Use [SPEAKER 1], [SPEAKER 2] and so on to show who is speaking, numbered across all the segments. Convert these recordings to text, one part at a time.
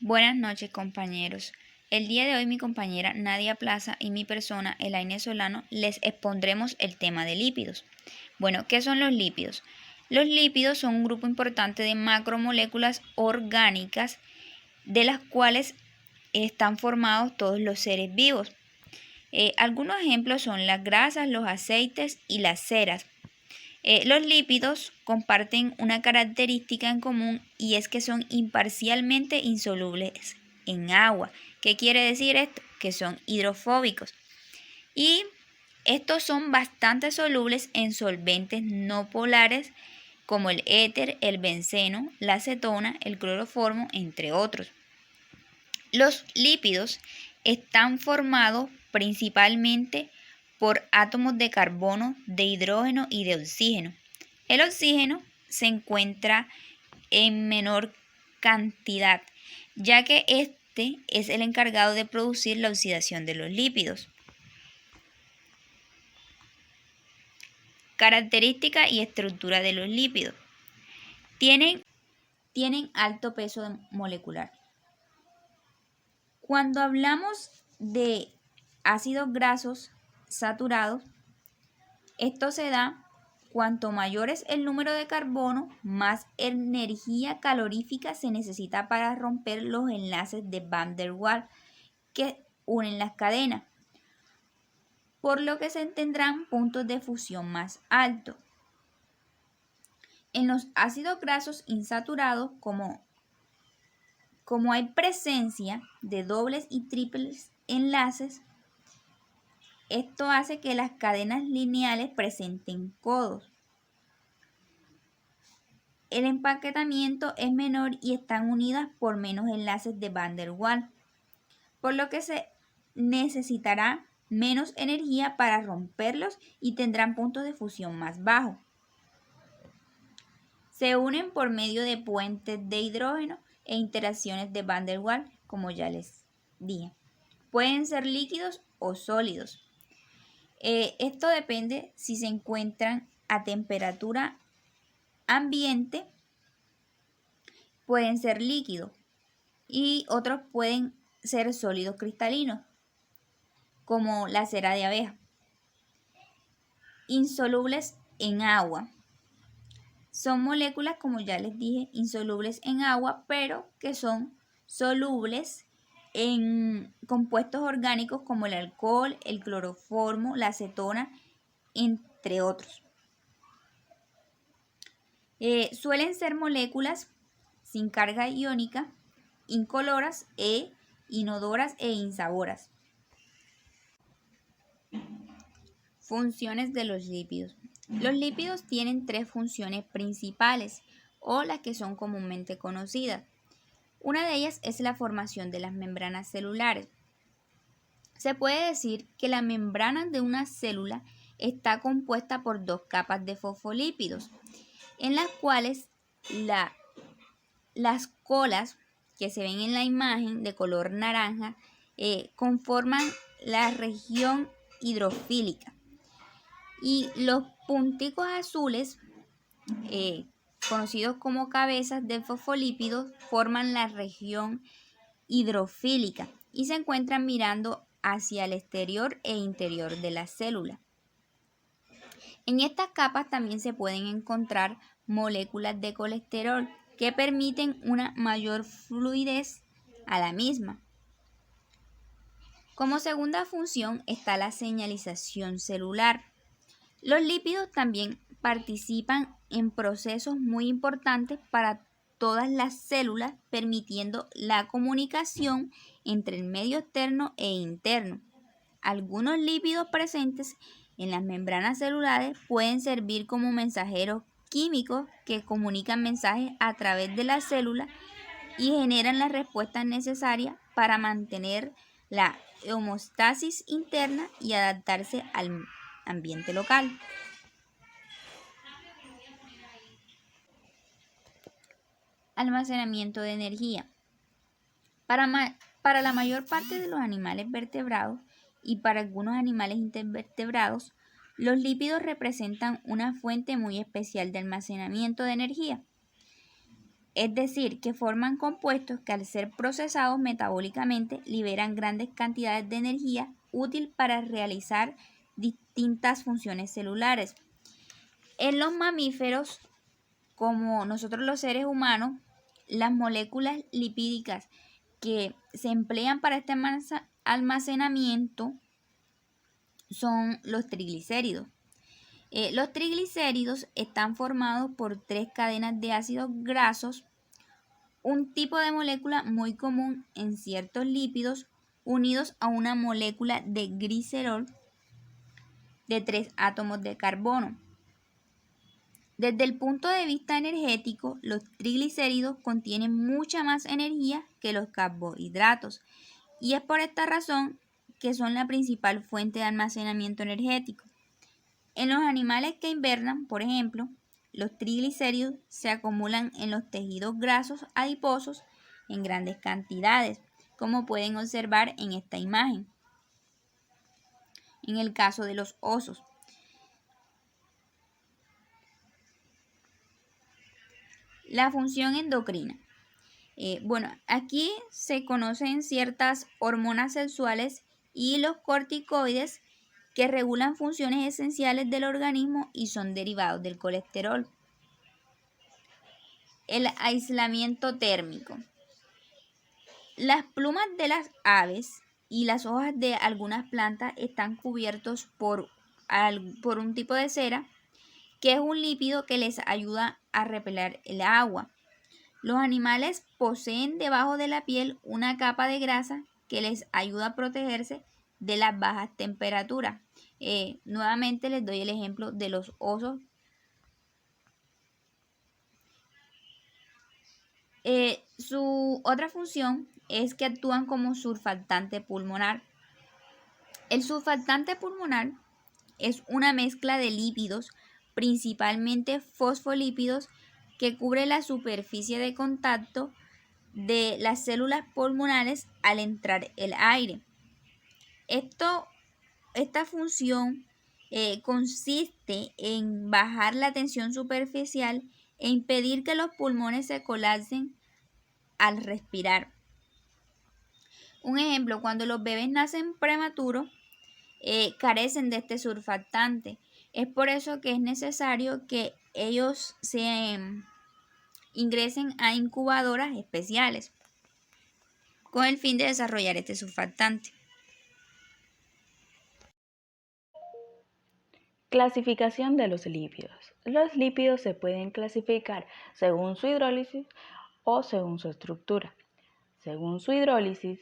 [SPEAKER 1] Buenas noches, compañeros. El día de hoy mi compañera Nadia Plaza y mi persona, Elaine Solano, les expondremos el tema de lípidos. Bueno, ¿qué son los lípidos? Los lípidos son un grupo importante de macromoléculas orgánicas de las cuales están formados todos los seres vivos. Algunos ejemplos son las grasas, los aceites y las ceras. Los lípidos comparten una característica en común y es que son imparcialmente insolubles en agua. ¿Qué quiere decir esto? Que son hidrofóbicos. Y estos son bastante solubles en solventes no polares como el éter, el benceno, la acetona, el cloroformo, entre otros. Los lípidos están formados principalmente por átomos de carbono, de hidrógeno y de oxígeno. El oxígeno se encuentra en menor cantidad, ya que este es el encargado de producir la oxidación de los lípidos. Característica y estructura de los lípidos. Tienen alto peso molecular. Cuando hablamos de ácidos grasos saturados, esto se da cuanto mayor es el número de carbono, más energía calorífica se necesita para romper los enlaces de Van der Waals que unen las cadenas, por lo que se tendrán puntos de fusión más altos. En los ácidos grasos insaturados, como hay presencia de dobles y triples enlaces, esto hace que las cadenas lineales presenten codos. El empaquetamiento es menor y están unidas por menos enlaces de Van der Waals, por lo que se necesitará menos energía para romperlos y tendrán puntos de fusión más bajos. Se unen por medio de puentes de hidrógeno e interacciones de Van der Waals, como ya les dije. Pueden ser líquidos o sólidos. Esto depende si se encuentran a temperatura ambiente, pueden ser líquidos y otros pueden ser sólidos cristalinos, como la cera de abeja. Insolubles en agua. Son moléculas, como ya les dije, insolubles en agua, pero que son solubles en compuestos orgánicos como el alcohol, el cloroformo, la acetona, entre otros. Suelen ser moléculas sin carga iónica, incoloras, inodoras e insaboras. Funciones de los lípidos. Los lípidos tienen tres funciones principales, o las que son comúnmente conocidas. Una de ellas es la formación de las membranas celulares. Se puede decir que la membrana de una célula está compuesta por dos capas de fosfolípidos, en las cuales las colas que se ven en la imagen de color naranja conforman la región hidrofílica, y los punticos azules, conocidos como cabezas de fosfolípidos, forman la región hidrofílica y se encuentran mirando hacia el exterior e interior de la célula. En estas capas también se pueden encontrar moléculas de colesterol que permiten una mayor fluidez a la misma. Como segunda función está la señalización celular. Los lípidos también participan en procesos muy importantes para todas las células, permitiendo la comunicación entre el medio externo e interno. Algunos lípidos presentes en las membranas celulares pueden servir como mensajeros químicos que comunican mensajes a través de la célula y generan las respuestas necesarias para mantener la homeostasis interna y adaptarse al ambiente local. Almacenamiento de energía. Para la mayor parte de los animales vertebrados y para algunos animales invertebrados, los lípidos representan una fuente muy especial de almacenamiento de energía. es decir, que forman compuestos que al ser procesados metabólicamente liberan grandes cantidades de energía útil para realizar distintas funciones celulares. En los mamíferos, como nosotros los seres humanos, las moléculas lipídicas que se emplean para este almacenamiento son los triglicéridos. Los triglicéridos están formados por 3 cadenas de ácidos grasos, un tipo de molécula muy común en ciertos lípidos, unidos a una molécula de glicerol de 3 átomos de carbono. Desde el punto de vista energético, los triglicéridos contienen mucha más energía que los carbohidratos, y es por esta razón que son la principal fuente de almacenamiento energético. En los animales que invernan, por ejemplo, los triglicéridos se acumulan en los tejidos grasos adiposos en grandes cantidades, como pueden observar en esta imagen. En el caso de los osos. La función endocrina. Aquí se conocen ciertas hormonas sexuales y los corticoides que regulan funciones esenciales del organismo y son derivados del colesterol. El aislamiento térmico. Las plumas de las aves y las hojas de algunas plantas están cubiertos por un tipo de cera que es un lípido que les ayuda a repeler el agua. Los animales poseen debajo de la piel una capa de grasa que les ayuda a protegerse de las bajas temperaturas. Nuevamente les doy el ejemplo de los osos. Su otra función es que actúan como surfactante pulmonar. El surfactante pulmonar es una mezcla de lípidos, principalmente fosfolípidos, que cubre la superficie de contacto de las células pulmonares al entrar el aire. Esta función consiste en bajar la tensión superficial e impedir que los pulmones se colapsen al respirar. Un ejemplo, cuando los bebés nacen prematuros, carecen de este surfactante. Es por eso que es necesario que ellos se ingresen a incubadoras especiales con el fin de desarrollar este surfactante.
[SPEAKER 2] Clasificación de los lípidos. Los lípidos se pueden clasificar según su hidrólisis o según su estructura. Según su hidrólisis,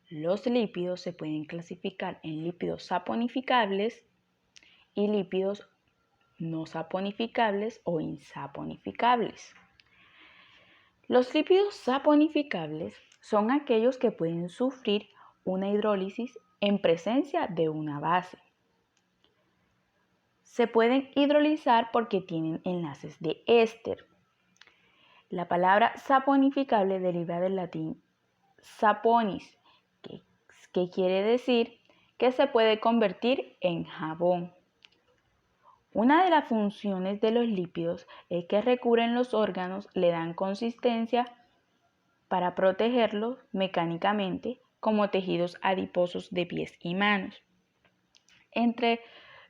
[SPEAKER 2] los lípidos se pueden clasificar en lípidos saponificables y lípidos no saponificables o insaponificables. Los lípidos saponificables son aquellos que pueden sufrir una hidrólisis en presencia de una base. Se pueden hidrolizar porque tienen enlaces de éster. La palabra saponificable deriva del latín saponis, que quiere decir que se puede convertir en jabón. Una de las funciones de los lípidos es que recubren los órganos, le dan consistencia para protegerlos mecánicamente como tejidos adiposos de pies y manos. Entre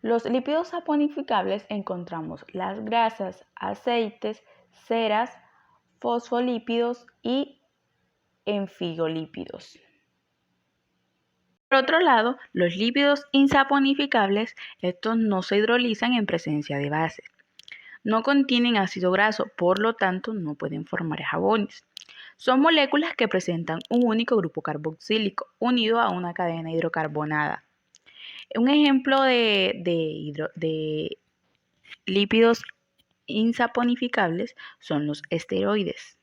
[SPEAKER 2] los lípidos saponificables encontramos las grasas, aceites, ceras, fosfolípidos y enfigolípidos. Por otro lado, los lípidos insaponificables, estos no se hidrolizan en presencia de bases. No contienen ácido graso, por lo tanto no pueden formar jabones. Son moléculas que presentan un único grupo carboxílico unido a una cadena hidrocarbonada. Un ejemplo de lípidos insaponificables son los esteroides.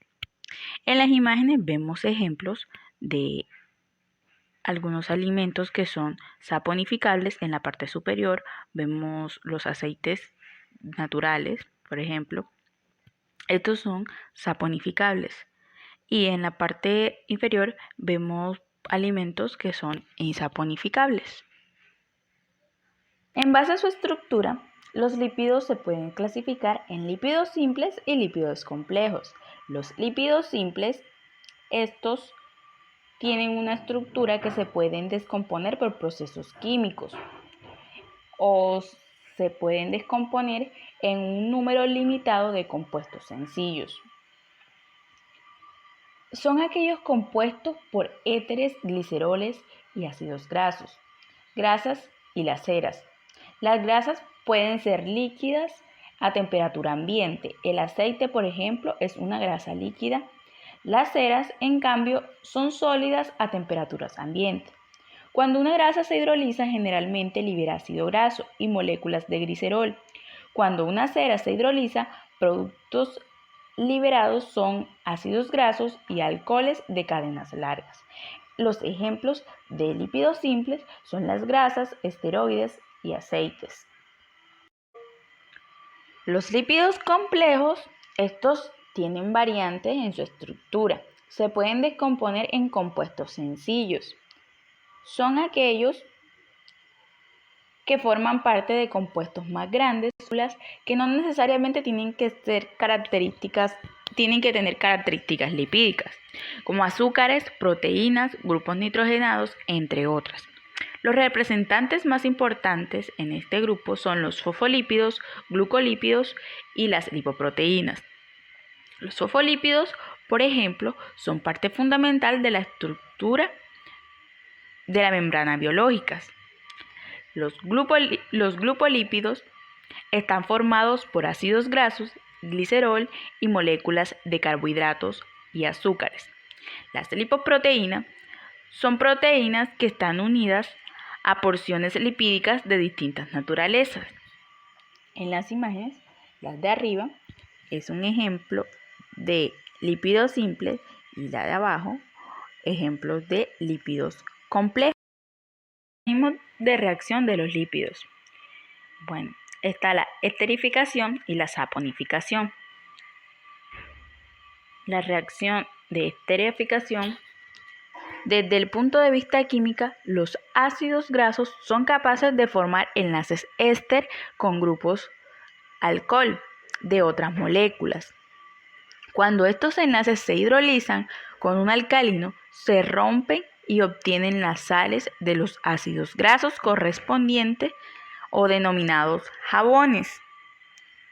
[SPEAKER 2] En las imágenes vemos ejemplos de algunos alimentos que son saponificables. En la parte superior vemos los aceites naturales, por ejemplo. Estos son saponificables. Y en la parte inferior vemos alimentos que son insaponificables. En base a su estructura, los lípidos se pueden clasificar en lípidos simples y lípidos complejos. Los lípidos simples, estos tienen una estructura que se pueden descomponer por procesos químicos o se pueden descomponer en un número limitado de compuestos sencillos. Son aquellos compuestos por éteres, gliceroles y ácidos grasos, grasas y las ceras. Las grasas pueden ser líquidas a temperatura ambiente. El aceite, por ejemplo, es una grasa líquida. Las ceras, en cambio, son sólidas a temperaturas ambiente. Cuando una grasa se hidroliza, generalmente libera ácido graso y moléculas de glicerol. Cuando una cera se hidroliza, productos liberados son ácidos grasos y alcoholes de cadenas largas. Los ejemplos de lípidos simples son las grasas, esteroides y aceites. Los lípidos complejos, estos tienen variantes en su estructura. Se pueden descomponer en compuestos sencillos. Son aquellos que forman parte de compuestos más grandes, que no necesariamente tienen que tener características lipídicas, como azúcares, proteínas, grupos nitrogenados, entre otras. Los representantes más importantes en este grupo son los fosfolípidos, glucolípidos y las lipoproteínas. Los fosfolípidos, por ejemplo, son parte fundamental de la estructura de la membrana biológica. Los glucolípidos están formados por ácidos grasos, glicerol y moléculas de carbohidratos y azúcares. Las lipoproteínas son proteínas que están unidas a porciones lipídicas de distintas naturalezas. En las imágenes, las de arriba es un ejemplo de lípidos simples y la de abajo, ejemplos de lípidos complejos. Mecanismos de reacción de los lípidos. Bueno, está la esterificación y la saponificación. La reacción de esterificación, desde el punto de vista químico, los ácidos grasos son capaces de formar enlaces éster con grupos alcohol de otras moléculas. Cuando estos enlaces se hidrolizan con un alcalino, se rompen y obtienen las sales de los ácidos grasos correspondientes o denominados jabones.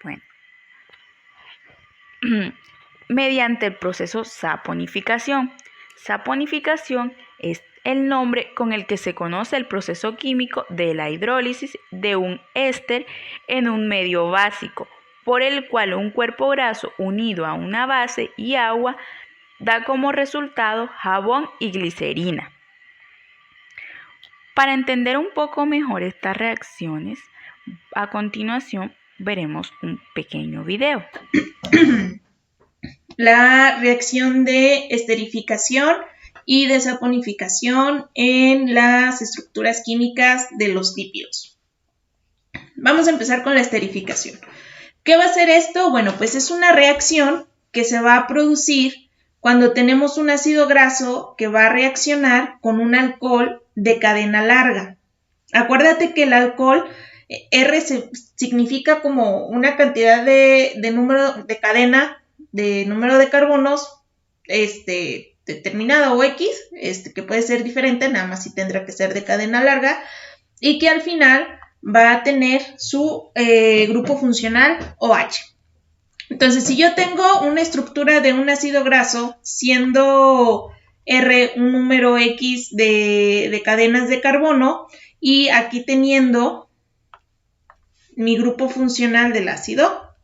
[SPEAKER 2] Bueno, mediante el proceso saponificación. Saponificación es el nombre con el que se conoce el proceso químico de la hidrólisis de un éster en un medio básico, por el cual un cuerpo graso unido a una base y agua da como resultado jabón y glicerina. Para entender un poco mejor estas reacciones, a continuación veremos un pequeño video.
[SPEAKER 3] La reacción de esterificación y de saponificación en las estructuras químicas de los lípidos. Vamos a empezar con la esterificación. ¿Qué va a hacer esto? Bueno, pues es una reacción que se va a producir cuando tenemos un ácido graso que va a reaccionar con un alcohol de cadena larga. Acuérdate que el alcohol R significa como una cantidad de número de cadena, de número de carbonos determinado o X, que puede ser diferente, nada más si tendrá que ser de cadena larga, y que al final va a tener su grupo funcional OH. Entonces, si yo tengo una estructura de un ácido graso, siendo R un número X de cadenas de carbono, y aquí teniendo mi grupo funcional del ácido,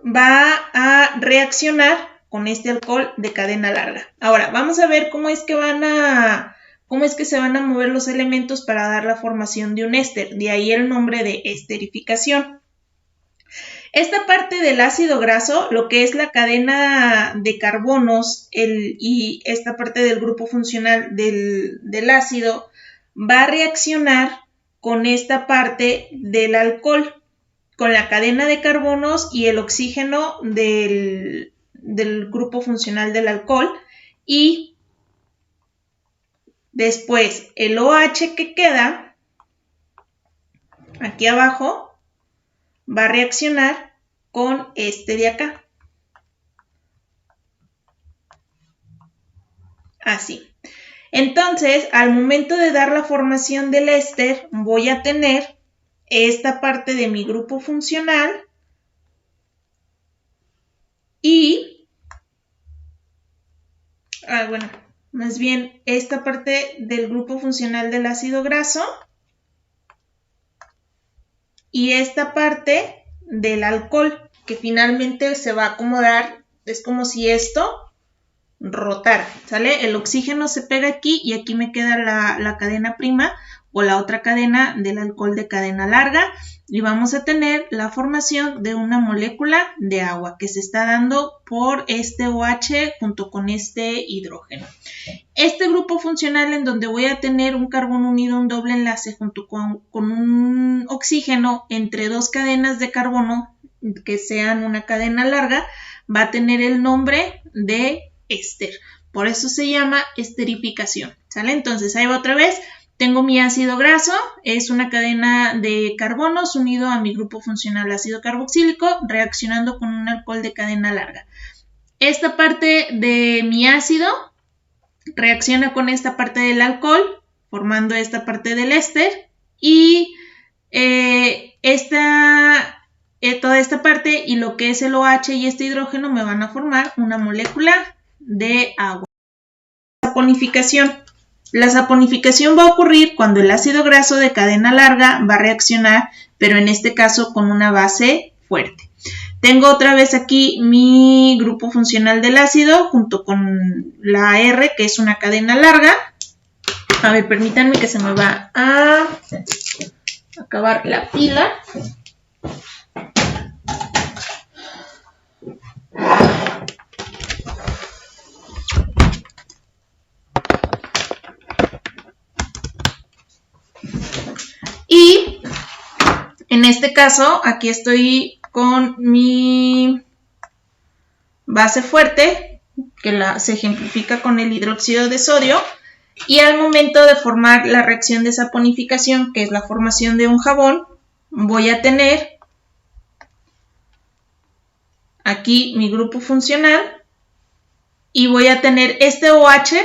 [SPEAKER 3] va a reaccionar con este alcohol de cadena larga. Ahora, vamos a ver cómo es que se van a mover los elementos para dar la formación de un éster. De ahí el nombre de esterificación. Esta parte del ácido graso, lo que es la cadena de carbonos y esta parte del grupo funcional del ácido, va a reaccionar con esta parte del alcohol, con la cadena de carbonos y el oxígeno del grupo funcional del alcohol, y después el OH que queda aquí abajo va a reaccionar con este de acá. Así. Entonces, al momento de dar la formación del éster, voy a tener esta parte de mi grupo funcional y, más bien esta parte del grupo funcional del ácido graso y esta parte del alcohol, que finalmente se va a acomodar, es como si esto rotara, ¿sale? El oxígeno se pega aquí y aquí me queda la cadena prima o la otra cadena del alcohol de cadena larga y vamos a tener la formación de una molécula de agua que se está dando por este OH junto con este hidrógeno. Este grupo funcional en donde voy a tener un carbono unido a un doble enlace junto con un oxígeno entre dos cadenas de carbono que sean una cadena larga, va a tener el nombre de éster. Por eso se llama esterificación, ¿sale? Entonces ahí va otra vez. Tengo mi ácido graso, es una cadena de carbonos unido a mi grupo funcional ácido carboxílico, reaccionando con un alcohol de cadena larga. Esta parte de mi ácido reacciona con esta parte del alcohol, formando esta parte del éster, y toda esta parte y lo que es el OH y este hidrógeno me van a formar una molécula de agua. Saponificación. La saponificación va a ocurrir cuando el ácido graso de cadena larga va a reaccionar, pero en este caso con una base fuerte. Tengo otra vez aquí mi grupo funcional del ácido junto con la R, que es una cadena larga. A ver, permítanme que se me va a acabar la pila. Y en este caso, aquí estoy con mi base fuerte, que se ejemplifica con el hidróxido de sodio. Y al momento de formar la reacción de saponificación, que es la formación de un jabón, voy a tener aquí mi grupo funcional y voy a tener este OH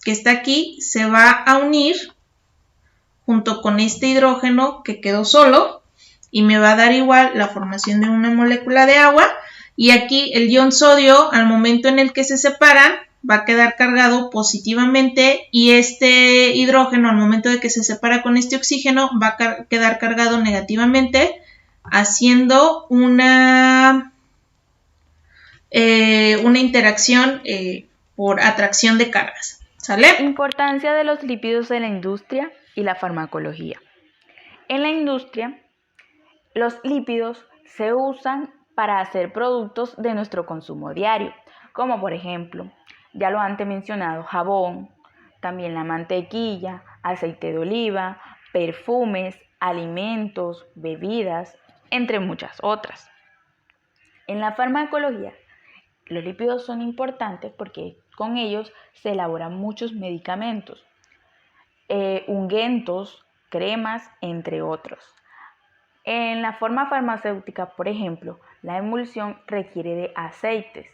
[SPEAKER 3] que está aquí, se va a unir junto con este hidrógeno que quedó solo y me va a dar igual la formación de una molécula de agua. Y aquí el ion sodio, al momento en el que se separan, va a quedar cargado positivamente y este hidrógeno, al momento de que se separa con este oxígeno, va a quedar cargado negativamente, haciendo una interacción por atracción de cargas. ¿Sale?
[SPEAKER 2] Importancia de los lípidos en la industria y la farmacología. En la industria, los lípidos se usan para hacer productos de nuestro consumo diario, como por ejemplo, ya lo antes mencionado, jabón, también la mantequilla, aceite de oliva, perfumes, alimentos, bebidas, entre muchas otras. En la farmacología, los lípidos son importantes porque con ellos se elaboran muchos medicamentos, ungüentos, cremas, entre otros. En la forma farmacéutica, por ejemplo, la emulsión requiere de aceites.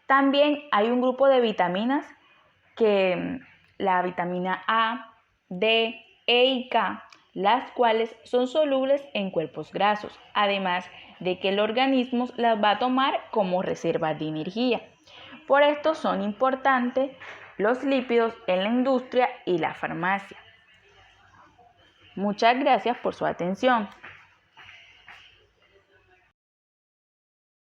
[SPEAKER 2] También hay un grupo de vitaminas que la vitamina A, D, E y K, las cuales son solubles en cuerpos grasos, además de que el organismo las va a tomar como reservas de energía. Por esto son importantes los lípidos en la industria y la farmacia. Muchas gracias por su atención.